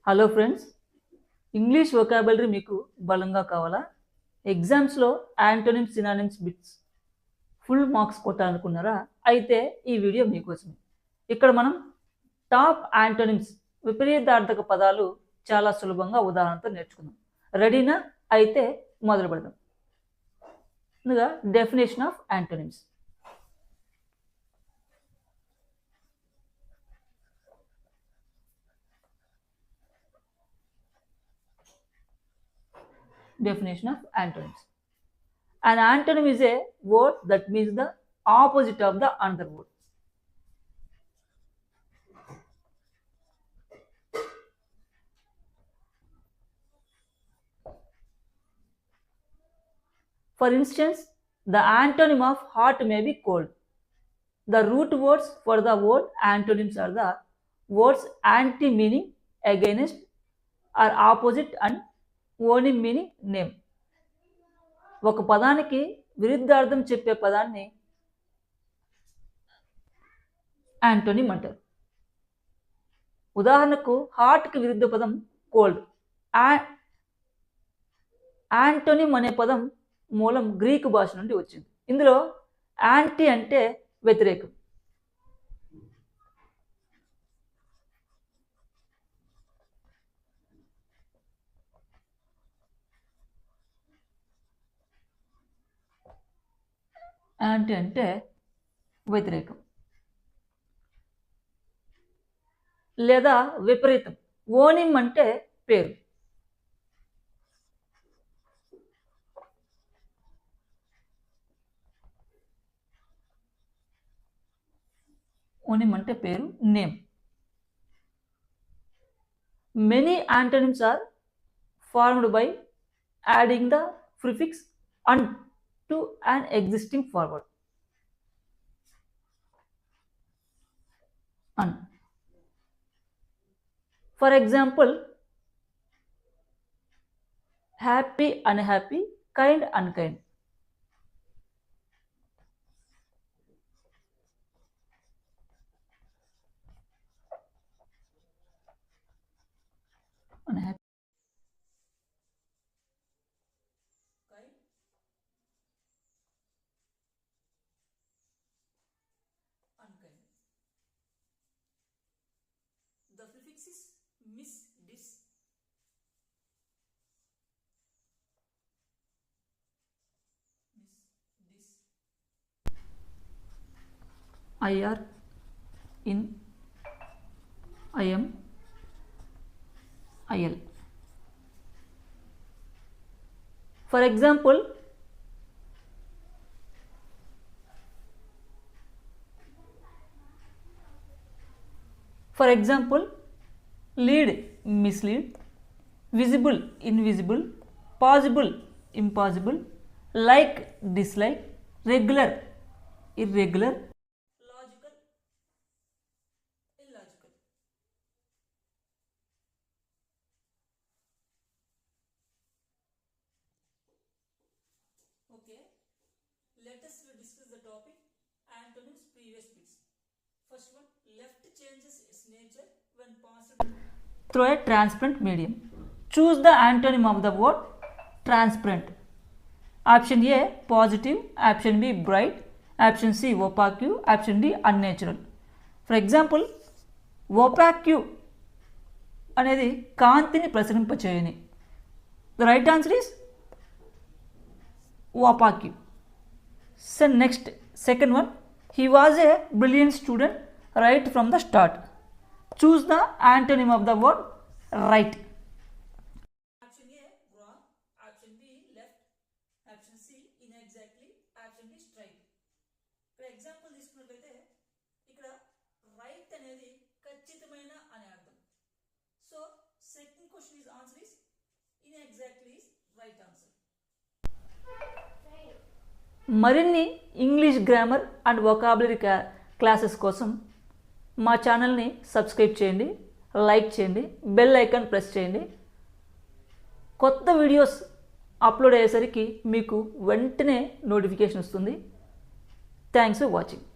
Hello friends, English vocabulary మీకు బలంగా కావాలా? ఎగ్జామ్స్లో antonyms synonyms bits full marks కొట్టాలనుకున్నారా? అయితే ఈ వీడియో మీకోసమే. ఇక్కడ మనం టాప్ యాంటోనిమ్స్ విపరీతార్థక పదాలు చాలా సులభంగా ఉదాహరణతో నేర్చుకుందాం. రెడీనా? అయితే మొదలు పెడదాం. ముందుగా definition of antonyms. Definition of antonyms. An antonym is a word that means the opposite of the another word. For instance, the antonym of hot may be cold. The root words for the word antonyms are the words anti meaning against or opposite and onym meaning name. ఒక పదానికి విరుద్ధార్థం చెప్పే పదాన్ని antonym అంటారు. ఉదాహరణకు హాట్కి విరుద్ధ పదం cold. Antonym అనే పదం మూలం గ్రీకు భాష నుండి వచ్చింది. ఇందులో యాంటీ అంటే వ్యతిరేకం, యాంటీ అంటే వ్యతిరేకం లేదా విపరీతం. ఓనిమ్ అంటే పేరు. ఓనిమ్ అంటే పేరు, name. Many antonyms are formed by adding the prefix un to an existing forward. And for example, happy, unhappy, kind, unkind. Unhappy. The prefix is mis, dis. IR, in, IM, IL. For example, lead, mislead, visible, invisible, possible, impossible, like, dislike, regular, irregular, logical, illogical. Okay, let us discuss the topic antonyms previous bits. First one, left changes its nature when passed through a transparent medium. Choose the antonym of the word transparent. Option A, positive. Option B, bright. Option C, opaque. Option D, unnatural. For example, opaque అనేది కాంతిని ప్రసరింపచేయని. The right answer is opaque. So next, second one, he was a brilliant student right from the start. Choose the antonym of the word right. Option A, wrong. Option B, left. Option C, inexactly. Option D, straight. For example తీసుకున్నట్లయితే ఇక్కడ right అనేది ఖచ్చితమైన అనే అర్థం. So second question is answer is inexactly is right answer. మరిన్ని English grammar and vocabulary classes కోసం మా ఛానల్ని సబ్స్క్రైబ్ చేయండి, లైక్ చేయండి, బెల్ ఐకాన్ ప్రెస్ చేయండి. కొత్త వీడియోస్ అప్లోడ్ అయ్యేసరికి మీకు వెంటనే నోటిఫికేషన్ వస్తుంది. Thanks for watching.